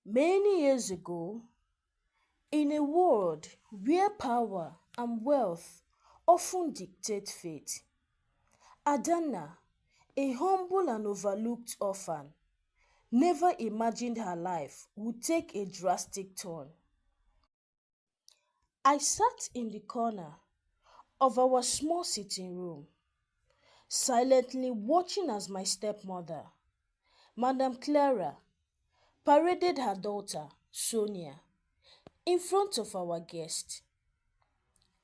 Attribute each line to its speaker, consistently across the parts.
Speaker 1: Many years ago, in a world where power and wealth often dictate fate, Adanna, a humble and overlooked orphan, never imagined her life would take a drastic turn. I sat in the corner of our small sitting room, silently watching as my stepmother, Madame Clara, paraded her daughter, Sonia, in front of our guest.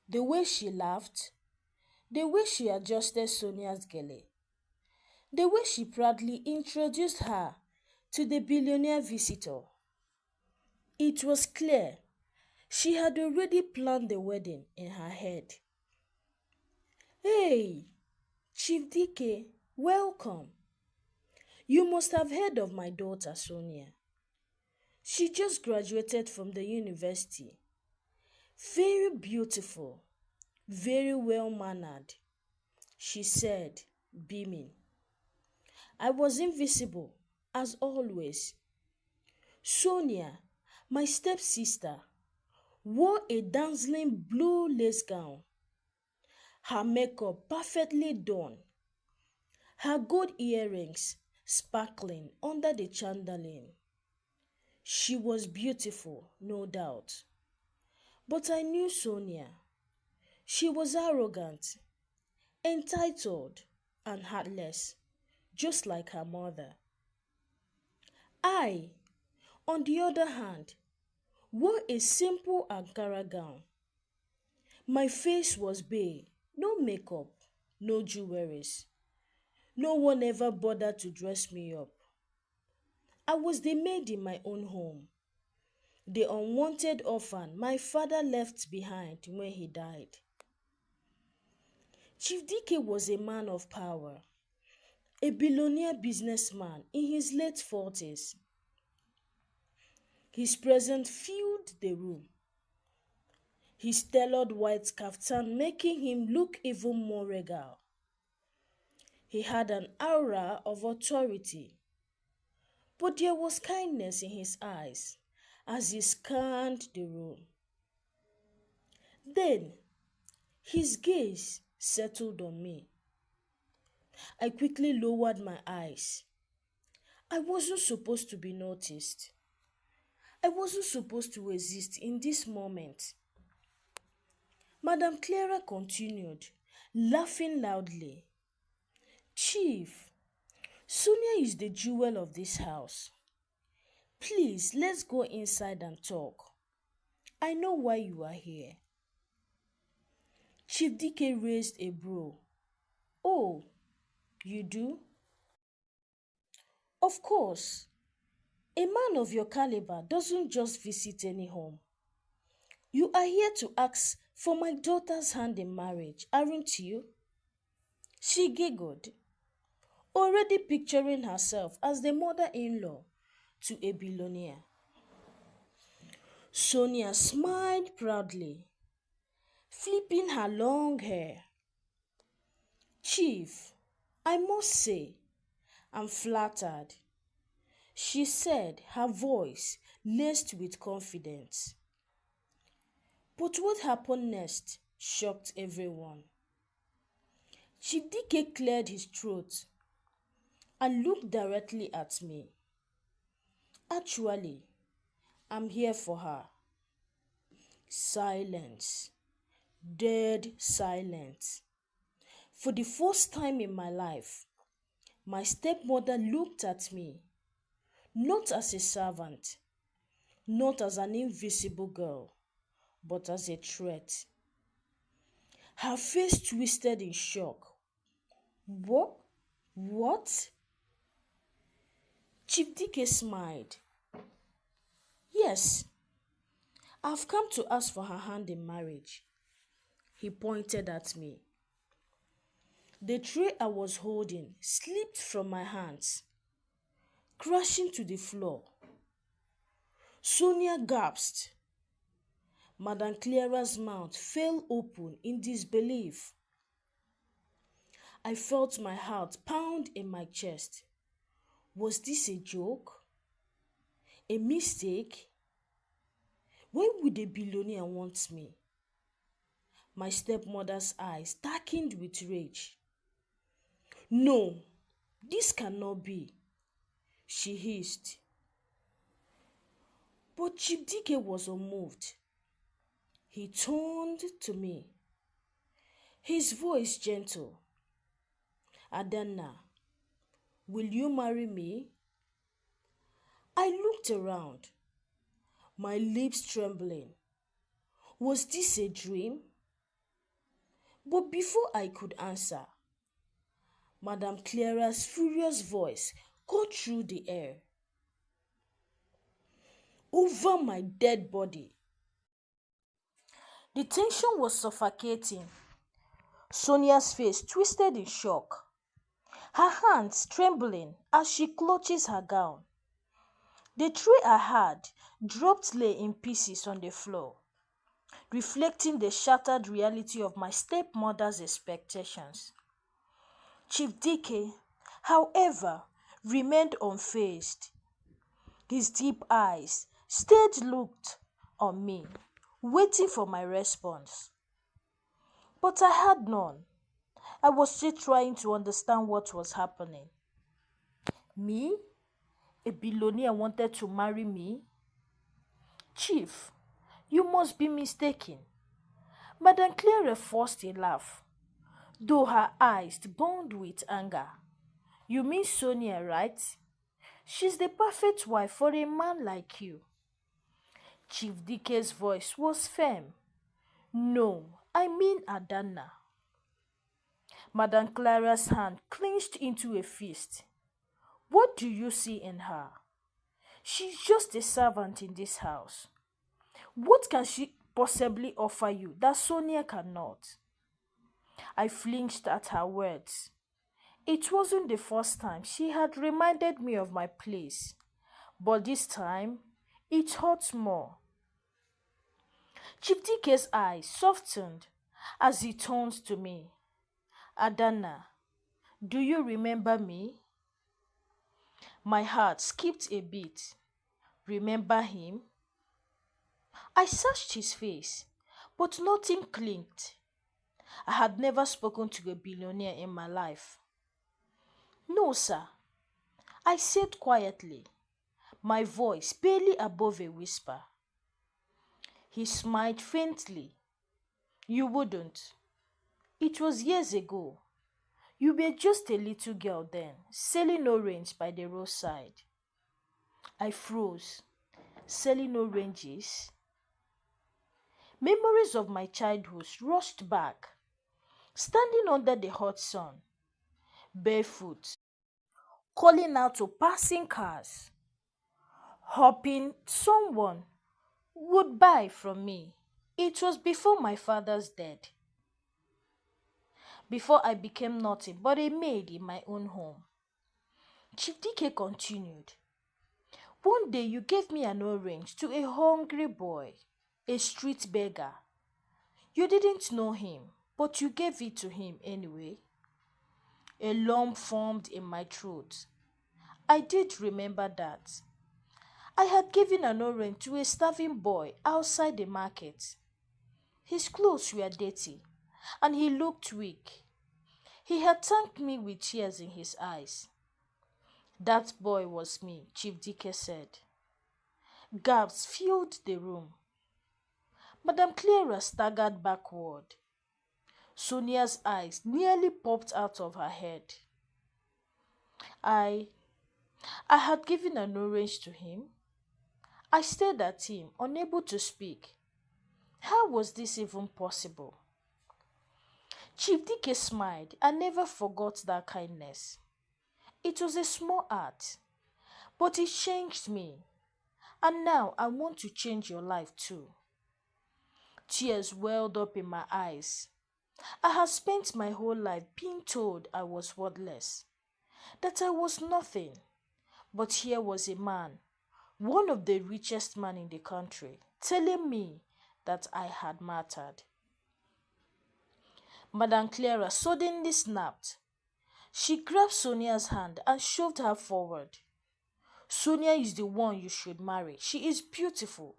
Speaker 1: The way she laughed, the way she adjusted Sonia's gele, the way she proudly introduced her to the billionaire visitor. It was clear she had already planned the wedding in her head. Hey, Chief DK, welcome. You must have heard of my daughter Sonia. She just graduated from the university. Very beautiful, very well mannered, she said, beaming. I was invisible, as always. Sonia, my stepsister, wore a dazzling blue lace gown, her makeup perfectly done, her gold earrings sparkling under the chandelier. She was beautiful, no doubt. But I knew Sonia. She was arrogant, entitled, and heartless, just like her mother. I, on the other hand, wore a simple Ankara gown. My face was bare, no makeup, no jewelries. No one ever bothered to dress me up. I was the maid in my own home, the unwanted orphan my father left behind when he died. Chief DK was a man of power, a billionaire businessman in his late 40s. His presence filled the room, his tailored white kaftan making him look even more regal. He had an aura of authority, but there was kindness in his eyes as he scanned the room. Then his gaze settled on me. I quickly lowered my eyes. I wasn't supposed to be noticed. I wasn't supposed to exist in this moment. Madame Clara continued, laughing loudly. Chief, Sonia is the jewel of this house. Please, let's go inside and talk. I know why you are here. Chief DK raised a brow. Oh, you do? Of course. A man of your caliber doesn't just visit any home. You are here to ask for my daughter's hand in marriage, aren't you? She giggled, already picturing herself as the mother-in-law to a billionaire. Sonia smiled proudly, flipping her long hair. Chief, I must say, I'm flattered, she said, her voice laced with confidence. But what happened next shocked everyone. Chief DK cleared his throat and looked directly at me. Actually, I'm here for her. Silence. Dead silence. For the first time in my life, my stepmother looked at me, not as a servant, not as an invisible girl, but as a threat. Her face twisted in shock. What? What? Chief DK smiled. Yes, I've come to ask for her hand in marriage. He pointed at me. The tray I was holding slipped from my hands, crashing to the floor. Sonia gasped. Madame Clara's mouth fell open in disbelief. I felt my heart pound in my chest. Was this a joke? A mistake? Why would a billionaire want me? My stepmother's eyes darkened with rage. No, this cannot be, she hissed. But Chief Dike was unmoved. He turned to me, his voice gentle. Adanna, will you marry me? I looked around, my lips trembling. Was this a dream? But before I could answer, Madame Clara's furious voice cut through the air. Over my dead body. The tension was suffocating. Sonia's face twisted in shock, her hands trembling as she clutches her gown. The tray I had dropped lay in pieces on the floor, reflecting the shattered reality of my stepmother's expectations. Chief Dike, however, remained unfazed. His deep eyes stayed looked on me, waiting for my response. But I had none. I was still trying to understand what was happening. Me? A billionaire wanted to marry me? Chief, you must be mistaken. Madame Clara forced a laugh, though her eyes burned with anger. You mean Sonia, right? She's the perfect wife for a man like you. Chief Dike's voice was firm. No, I mean Adanna. Madame Clara's hand clenched into a fist. What do you see in her? She's just a servant in this house. What can she possibly offer you that Sonia cannot? I flinched at her words. It wasn't the first time she had reminded me of my place, but this time it hurt more. Chief Dike's eyes softened as he turned to me. Adanna, do you remember me? My heart skipped a beat. Remember him? I searched his face, but nothing clinked. I had never spoken to a billionaire in my life. No, sir, I said quietly, my voice barely above a whisper. He smiled faintly. You wouldn't. It was years ago. You were just a little girl then, selling oranges by the roadside. I froze. Selling oranges? Memories of my childhood rushed back. Standing under the hot sun, barefoot, calling out to passing cars, hoping someone would buy from me. It was before my father's death, before I became nothing but a maid in my own home. Chief Dike continued. One day you gave me an orange to a hungry boy, a street beggar. You didn't know him, but you gave it to him anyway. A lump formed in my throat. I did remember that. I had given an orange to a starving boy outside the market. His clothes were dirty, and he looked weak. He had thanked me with tears in his eyes. That boy was me, Chief Dike said. Gasps filled the room. Madame Clara staggered backward. Sonia's eyes nearly popped out of her head. I had given an orange to him. I stared at him, unable to speak. How was this even possible? Chief Dike smiled and never forgot that kindness. It was a small act, but it changed me. And now I want to change your life too. Tears welled up in my eyes. I had spent my whole life being told I was worthless, that I was nothing. But here was a man, one of the richest men in the country, telling me that I had mattered. Madame Clara suddenly snapped. She grabbed Sonia's hand and shoved her forward. Sonia is the one you should marry. She is beautiful.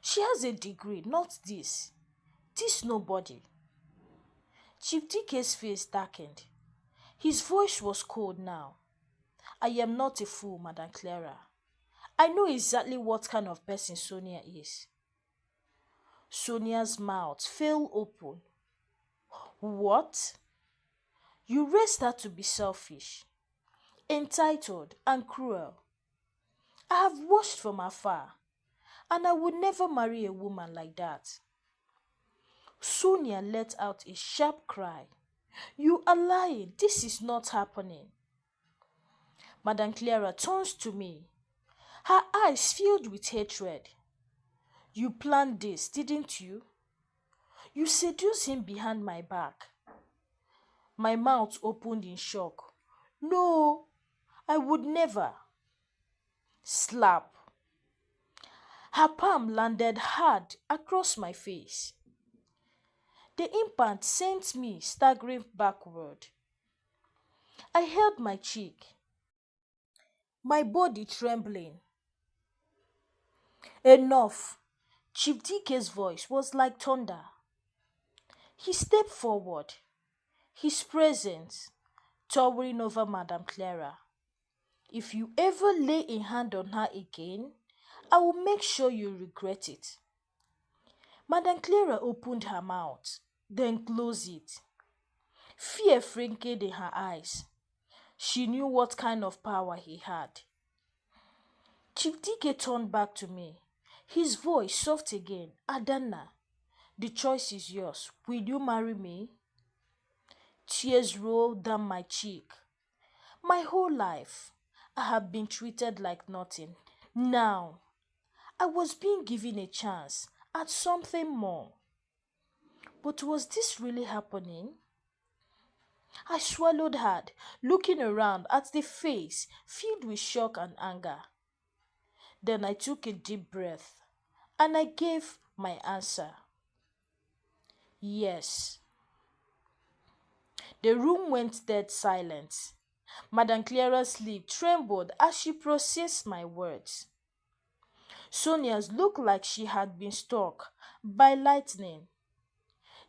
Speaker 1: She has a degree, not this. This nobody. Chief DK's face darkened. His voice was cold now. I am not a fool, Madam Clara. I know exactly what kind of person Sonia is. Sonia's mouth fell open. What? You raised her to be selfish, entitled, and cruel. I have watched from afar, and I would never marry a woman like that. Sonia let out a sharp cry. You are lying. This is not happening. Madam Clara turns to me, her eyes filled with hatred. You planned this, didn't you? You seduced him behind my back. My mouth opened in shock. No, I would never. Slap. Her palm landed hard across my face. The impact sent me staggering backward. I held my cheek, my body trembling. Enough. Chief DK's voice was like thunder. He stepped forward, his presence towering over Madam Clara. If you ever lay a hand on her again, I will make sure you regret it. Madam Clara opened her mouth, then closed it. Fear flickered in her eyes. She knew what kind of power he had. Chief DK turned back to me, his voice soft again. Adanna, the choice is yours. Will you marry me? Tears rolled down my cheek. My whole life, I have been treated like nothing. Now, I was being given a chance at something more. But was this really happening? I swallowed hard, looking around at the face filled with shock and anger. Then I took a deep breath and I gave my answer. Yes. The room went dead silent. Madam Clara's lip trembled as she processed my words. Sonia's looked like she had been struck by lightning.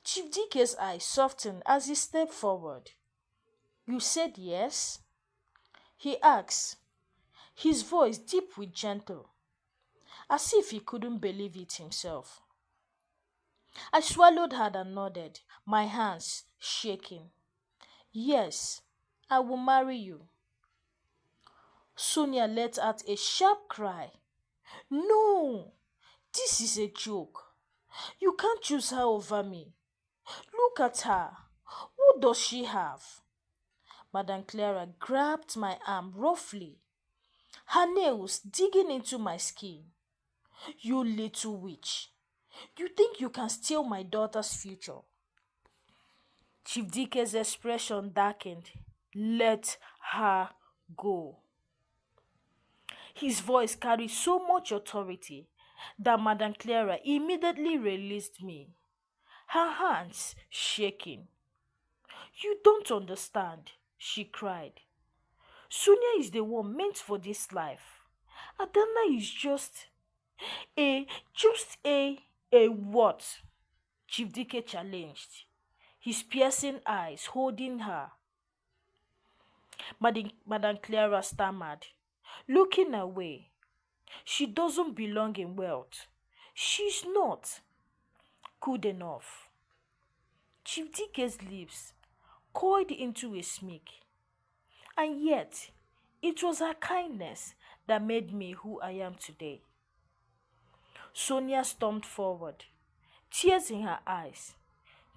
Speaker 1: Chief DK's eyes softened as he stepped forward. You said yes? He asked, his voice deep with gentle, as if he couldn't believe it himself. I swallowed hard and nodded, my hands shaking. Yes, I will marry you. Sonia let out a sharp cry. No, this is a joke. You can't choose her over me. Look at her. What does she have? Madam Clara grabbed my arm roughly, her nails digging into my skin. You little witch. You think you can steal my daughter's future? Chief DK's expression darkened. Let her go. His voice carried so much authority that Madam Clara immediately released me, her hands shaking. You don't understand, she cried. Sonia is the one meant for this life. Adanna is a what? Chief DK challenged, his piercing eyes holding her. Madam Clara stammered, looking away. She doesn't belong in wealth. She's not good enough. Chief DK's lips coiled into a smirk. And yet, it was her kindness that made me who I am today. Sonia stormed forward, tears in her eyes.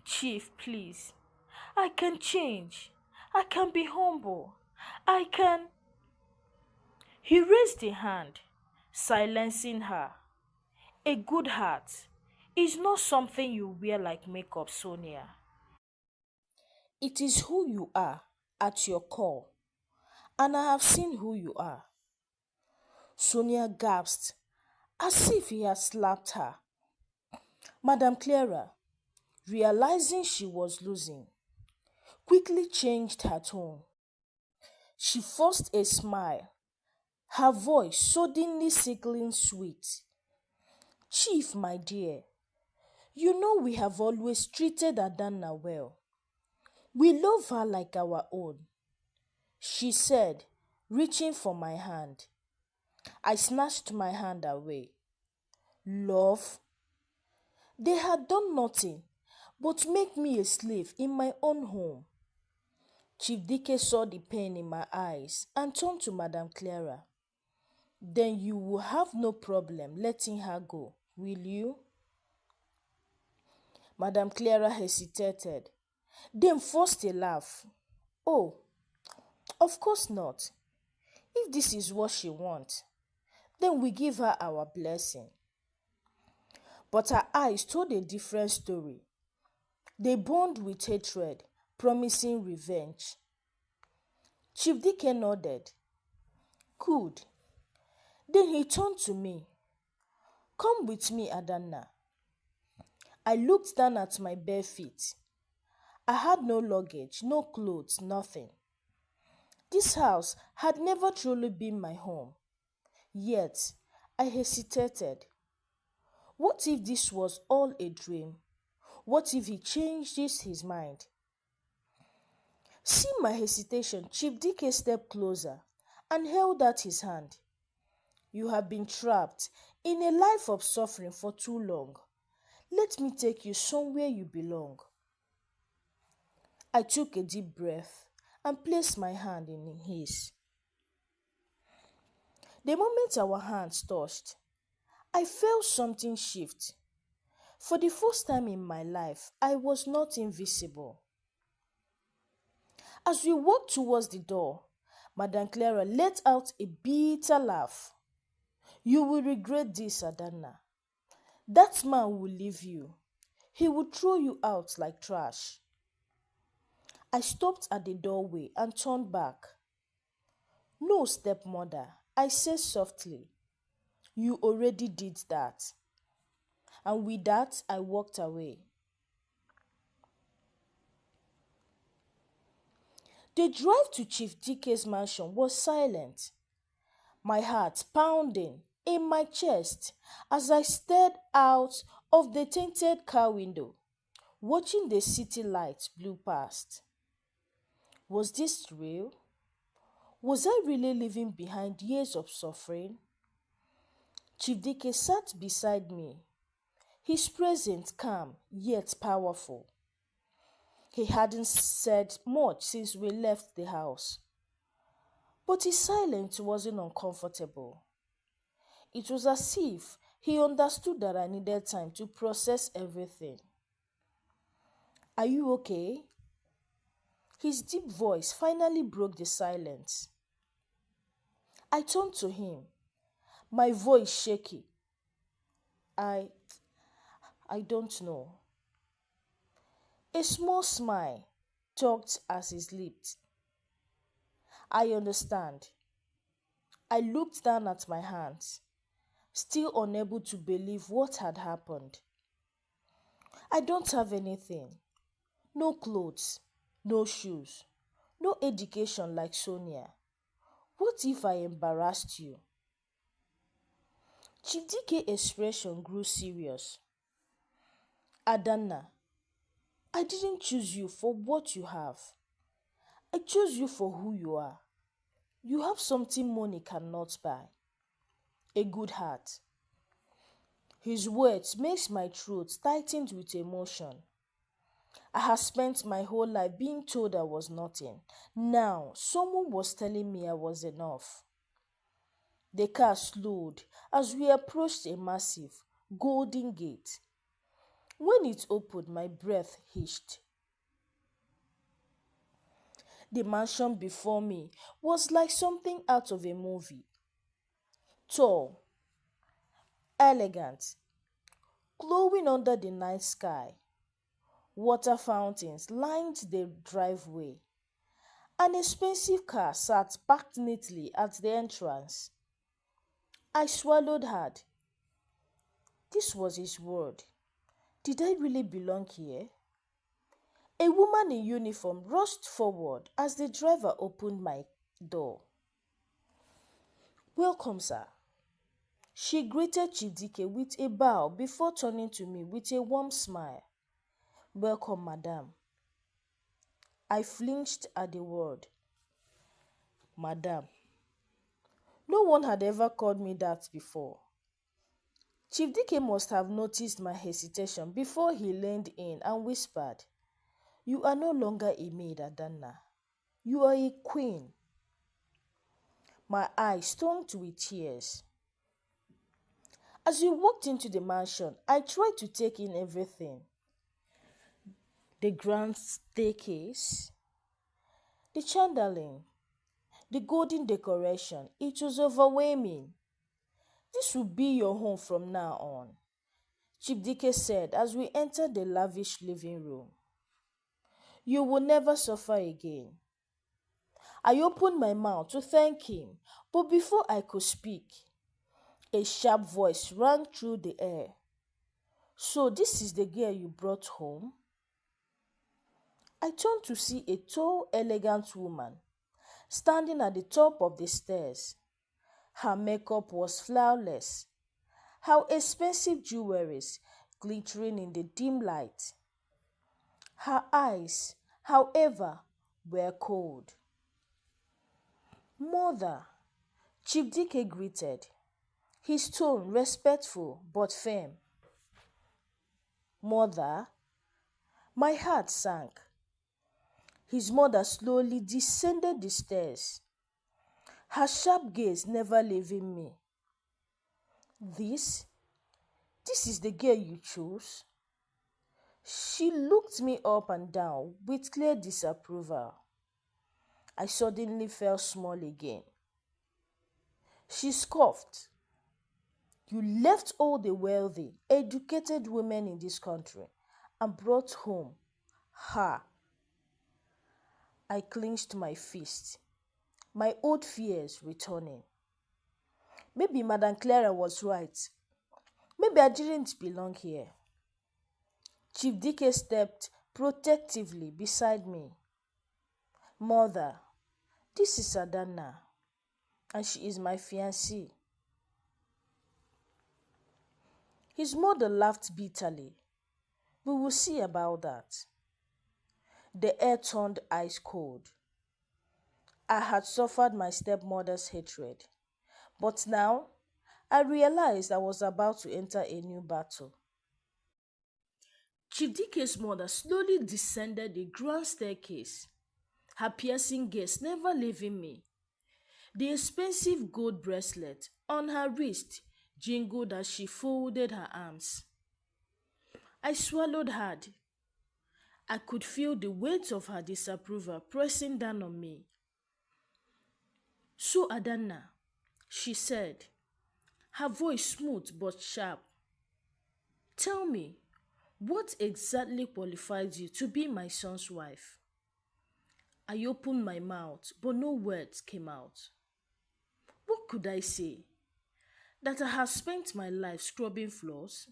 Speaker 1: Chief, please. I can change. I can be humble. I can. He raised a hand, silencing her. A good heart is not something you wear like makeup, Sonia. It is who you are at your core, and I have seen who you are. Sonia gasped as if he had slapped her. Madam Clara, realizing she was losing, quickly changed her tone. She forced a smile, her voice suddenly sickling sweet. Chief, my dear, you know we have always treated Adanna well. We love her like our own, she said, reaching for my hand. I snatched my hand away. Love? They had done nothing but make me a slave in my own home. Chief Dike saw the pain in my eyes and turned to Madam Clara. Then you will have no problem letting her go, will you? Madam Clara hesitated, then forced a laugh. Oh, of course not. If this is what she wants, then we give her our blessing. But her eyes told a different story. They burned with hatred, promising revenge. Chief Dike nodded. Good. Then he turned to me. Come with me, Adanna. I looked down at my bare feet. I had no luggage, no clothes, nothing. This house had never truly been my home. Yet, I hesitated. What if this was all a dream? What if he changed his mind? Seeing my hesitation, Chief Dike stepped closer and held out his hand. You have been trapped in a life of suffering for too long. Let me take you somewhere you belong. I took a deep breath and placed my hand in his. The moment our hands touched, I felt something shift. For the first time in my life, I was not invisible. As we walked towards the door, Madame Clara let out a bitter laugh. You will regret this, Adanna. That man will leave you. He will throw you out like trash. I stopped at the doorway and turned back. No, stepmother, I said softly. You already did that. And with that, I walked away. The drive to Chief Dike's mansion was silent, my heart pounding in my chest as I stared out of the tinted car window, watching the city lights blow past. Was this real? Was I really leaving behind years of suffering? Chief Dike sat beside me, his presence calm yet powerful. He hadn't said much since we left the house, but his silence wasn't uncomfortable. It was as if he understood that I needed time to process everything. Are you okay? His deep voice finally broke the silence. I turned to him, my voice shaky. I don't know. A small smile tugged at his lips. I understand. I looked down at my hands, still unable to believe what had happened. I don't have anything. No clothes, no shoes, no education like Sonia. What if I embarrassed you? Chief Dike's expression grew serious. Adanna, I didn't choose you for what you have. I chose you for who you are. You have something money cannot buy. A good heart. His words makes my throat tightened with emotion. I had spent my whole life being told I was nothing. Now, someone was telling me I was enough. The car slowed as we approached a massive, golden gate. When it opened, my breath hitched. The mansion before me was like something out of a movie. Tall, elegant, glowing under the night sky. Water fountains lined the driveway. An expensive car sat parked neatly at the entrance. I swallowed hard. This was his world. Did I really belong here? A woman in uniform rushed forward as the driver opened my door. Welcome, sir. She greeted Chidike with a bow before turning to me with a warm smile. Welcome, madam. I flinched at the word. Madam. No one had ever called me that before. Chief Dike must have noticed my hesitation before he leaned in and whispered, "You are no longer a maid, Adanna. You are a queen." My eyes stung with tears. As we walked into the mansion, I tried to take in everything. The grand staircase, the chandelier, the golden decoration. It was overwhelming. "This will be your home from now on," Chibdike said as we entered the lavish living room. "You will never suffer again." I opened my mouth to thank him, but before I could speak, a sharp voice rang through the air. "So this is the girl you brought home?" I turned to see a tall, elegant woman standing at the top of the stairs. Her makeup was flawless, her expensive jewelries glittering in the dim light. Her eyes, however, were cold. "Mother," Chibdike greeted, his tone respectful but firm. "Mother?" My heart sank. His mother slowly descended the stairs, her sharp gaze never leaving me. This is the girl you chose?" She looked me up and down with clear disapproval. I suddenly felt small again. She scoffed. "You left all the wealthy, educated women in this country and brought home her." I clenched my fist, my old fears returning. Maybe Madame Clara was right. Maybe I didn't belong here. Chief Dike stepped protectively beside me. "Mother, this is Adanna, and she is my fiancée." His mother laughed bitterly. "We will see about that." The air turned ice cold. I had suffered my stepmother's hatred, but now I realized I was about to enter a new battle. Chief Dike's mother slowly descended the grand staircase, her piercing gaze never leaving me. The expensive gold bracelet on her wrist jingled as she folded her arms. I swallowed hard. I could feel the weight of her disapproval pressing down on me. "So, Adanna," she said, her voice smooth but sharp, "tell me, what exactly qualifies you to be my son's wife?" I opened my mouth, but no words came out. What could I say? That I had spent my life scrubbing floors?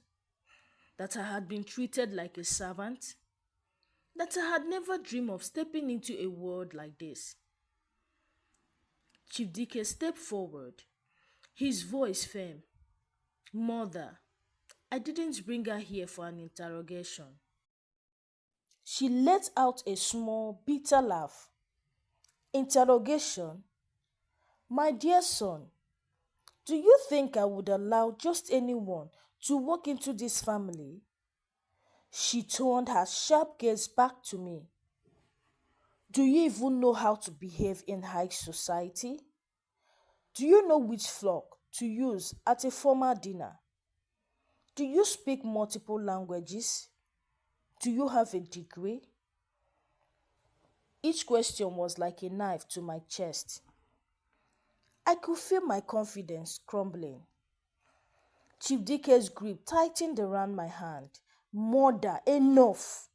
Speaker 1: That I had been treated like a servant? That I had never dreamed of stepping into a world like this? Chief Dike stepped forward, his voice firm. "Mother, I didn't bring her here for an interrogation." She let out a small, bitter laugh. "Interrogation? My dear son, do you think I would allow just anyone to walk into this family?" She turned her sharp gaze back to me. "Do you even know how to behave in high society? Do you know which flock to use at a formal dinner? Do you speak multiple languages? Do you have a degree?" Each question was like a knife to my chest. I could feel my confidence crumbling. Chief Dike's grip tightened around my hand. "Mother, enough!"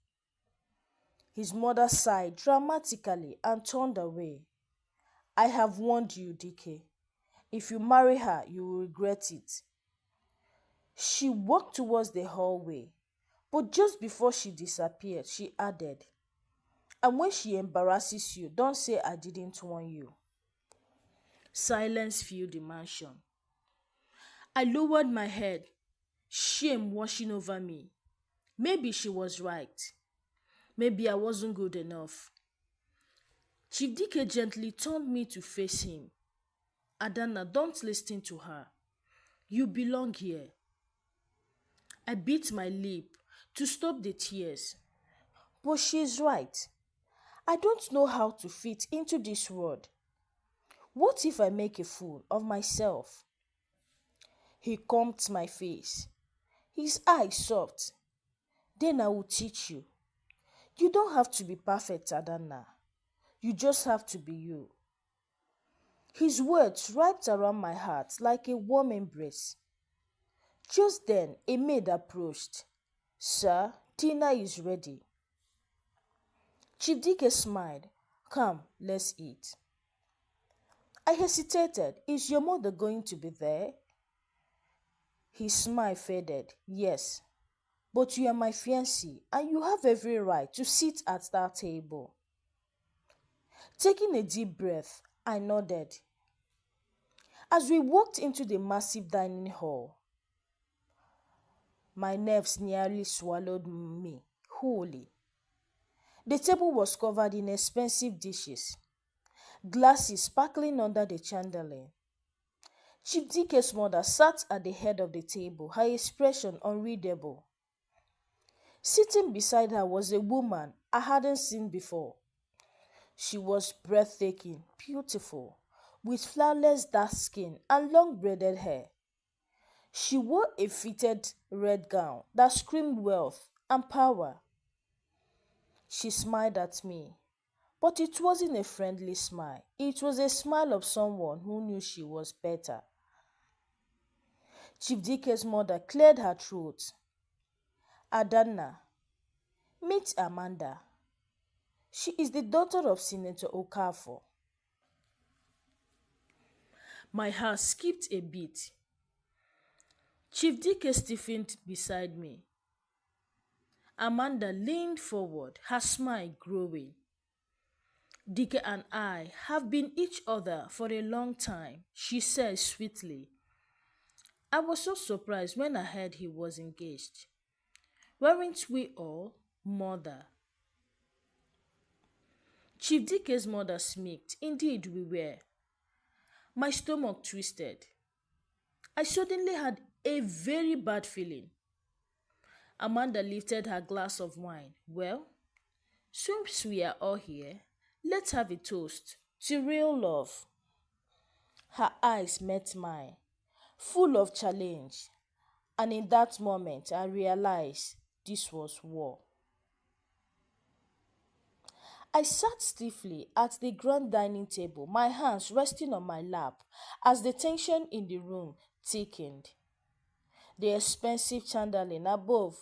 Speaker 1: His mother sighed dramatically and turned away. "I have warned you, Dike. If you marry her, you will regret it." She walked towards the hallway, but just before she disappeared, she added, "And when she embarrasses you, don't say I didn't warn you." Silence filled the mansion. I lowered my head, shame washing over me. Maybe she was right. Maybe I wasn't good enough. Chief Dike gently turned me to face him. Adanna, don't listen to her. You belong here. I bit my lip to stop the tears. But she's right. I don't know how to fit into this world. What if I make a fool of myself? He combed my face, his eyes soft. Then I will teach you. You don't have to be perfect, Adanna. You just have to be you. His words wrapped around my heart like a warm embrace. Just then, a maid approached. Sir, dinner is ready. Chief Dike smiled. Come, let's eat. I hesitated. Is your mother going to be there? His smile faded. Yes, but you are my fiancé and you have every right to sit at that table. Taking a deep breath, I nodded. As we walked into the massive dining hall, my nerves nearly swallowed me wholly. The table was covered in expensive dishes, glasses sparkling under the chandelier. Chief Dike's mother sat at the head of the table, her expression unreadable. Sitting beside her was a woman I hadn't seen before. She was breathtaking, beautiful, with flawless dark skin and long braided hair. She wore a fitted red gown that screamed wealth and power. She smiled at me, but it wasn't a friendly smile. It was a smile of someone who knew she was better. Chief Dike's mother cleared her throat. Adanna, meet Amanda. She is the daughter of Senator Okafor. My heart skipped a beat. Chief Dike stiffened beside me. Amanda leaned forward, her smile growing. Dike and I have been each other for a long time, she said sweetly. I was so surprised when I heard he was engaged. Weren't we all, mother? Chief Dike's mother smirked. Indeed we were. My stomach twisted. I suddenly had a very bad feeling. Amanda lifted her glass of wine. Well, since we are all here, let's have a toast to real love. Her eyes met mine, full of challenge, and in that moment I realized this was war. I sat stiffly at the grand dining table, my hands resting on my lap as the tension in the room thickened. The expensive chandelier above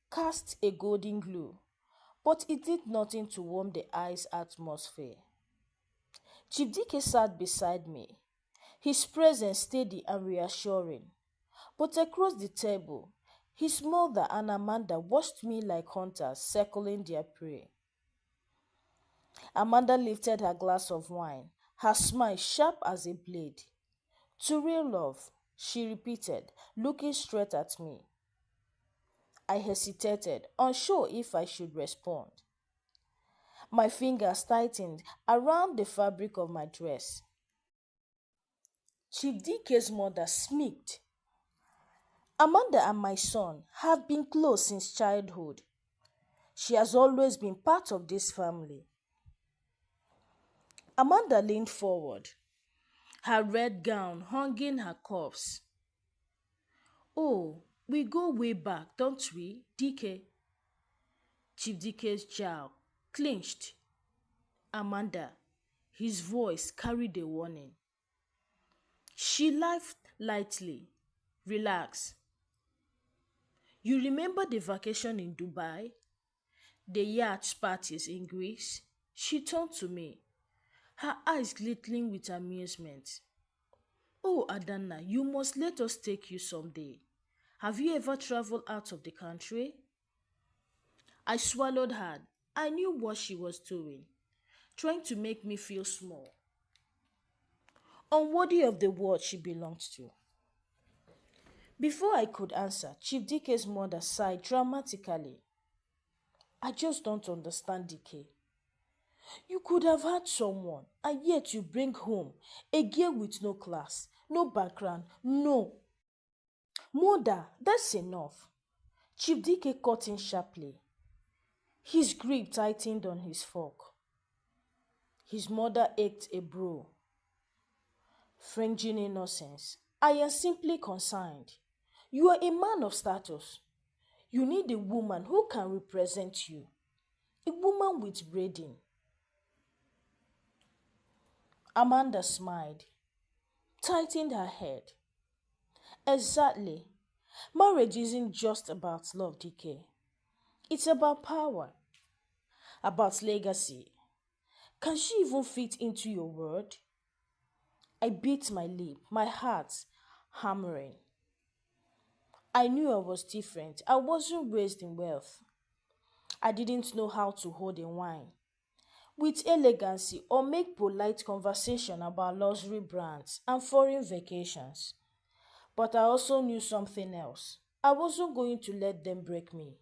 Speaker 1: cast a golden glow, but it did nothing to warm the ice atmosphere. Chief Dike sat beside me, his presence steady and reassuring. But across the table, his mother and Amanda watched me like hunters circling their prey. Amanda lifted her glass of wine, her smile sharp as a blade. To real love, she repeated, looking straight at me. I hesitated, unsure if I should respond. My fingers tightened around the fabric of my dress. Chief Dike's mother smirked. Amanda and my son have been close since childhood. She has always been part of this family. Amanda leaned forward, her red gown hanging her cuffs. Oh, we go way back, don't we, Dike? Chief Dike's jaw clenched. Amanda, his voice carried a warning. She laughed lightly. Relax. You remember the vacation in Dubai? The yacht parties in Greece? She turned to me, her eyes glittering with amusement. Oh, Adanna, you must let us take you someday. Have you ever traveled out of the country? I swallowed hard. I knew what she was doing, trying to make me feel small. unworthy of the world she belonged to. Before I could answer, Chief Dike's mother sighed dramatically. I just don't understand, Dike. You could have had someone, and yet you bring home a girl with no class, no background, no. Mother, that's enough. Chief Dike cut in sharply. His grip tightened on his fork. His mother ached a brow, fringing innocence. I am simply concerned. You are a man of status. You need a woman who can represent you. A woman with breeding. Amanda smiled, tightened her head. Exactly. Marriage isn't just about love, Dike. It's about power, about legacy. Can she even fit into your world? I bit my lip, my heart hammering. I knew I was different. I wasn't raised in wealth. I didn't know how to hold a wine with elegancy or make polite conversation about luxury brands and foreign vacations. But I also knew something else. I wasn't going to let them break me.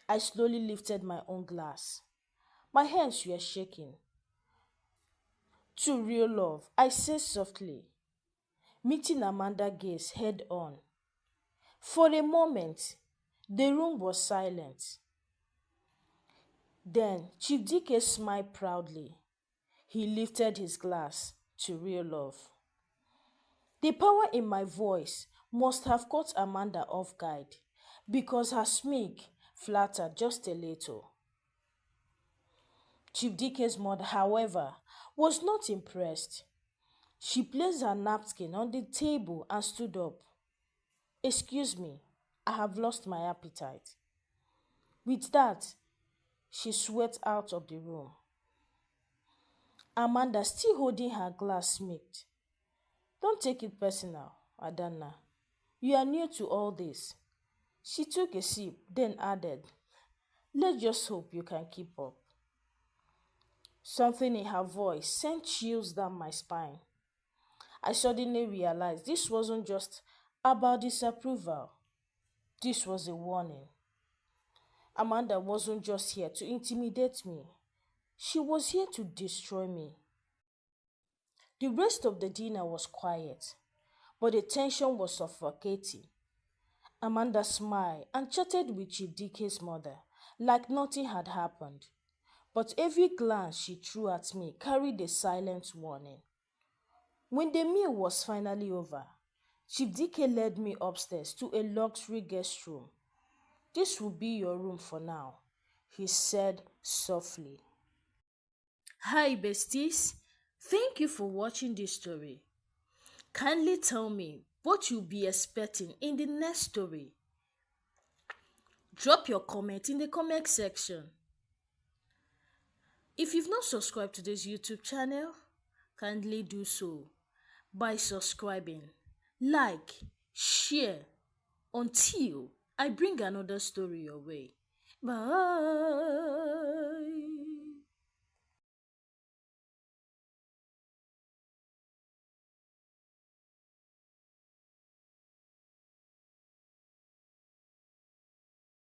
Speaker 1: I slowly lifted my own glass. My hands were shaking. To real love, I said softly, meeting Amanda's gaze head on. For a moment, the room was silent. Then Chief Dike smiled proudly. He lifted his glass to real love. The power in my voice must have caught Amanda off guard because her smirk flattered just a little. Chief Dike's mother, however, was not impressed. She placed her napkin on the table and stood up. Excuse me, I have lost my appetite. With that, she swept out of the room. Amanda, still holding her glass, smirked. Don't take it personal, Adanna. You are new to all this. She took a sip, then added, let's just hope you can keep up. Something in her voice sent chills down my spine. I suddenly realized this wasn't just about disapproval. This was a warning. Amanda wasn't just here to intimidate me. She was here to destroy me. The rest of the dinner was quiet, but the tension was suffocating. Amanda smiled and chatted with Chief Dike's mother like nothing had happened. But every glance she threw at me carried a silent warning. When the meal was finally over, Chief Dike led me upstairs to a luxury guest room. This will be your room for now, he said softly. Hi besties, thank you for watching this story. Kindly tell me what you'll be expecting in the next story. Drop your comment in the comment section. If you've not subscribed to this YouTube channel, kindly do so by subscribing, like, share, until I bring another story your way. Bye.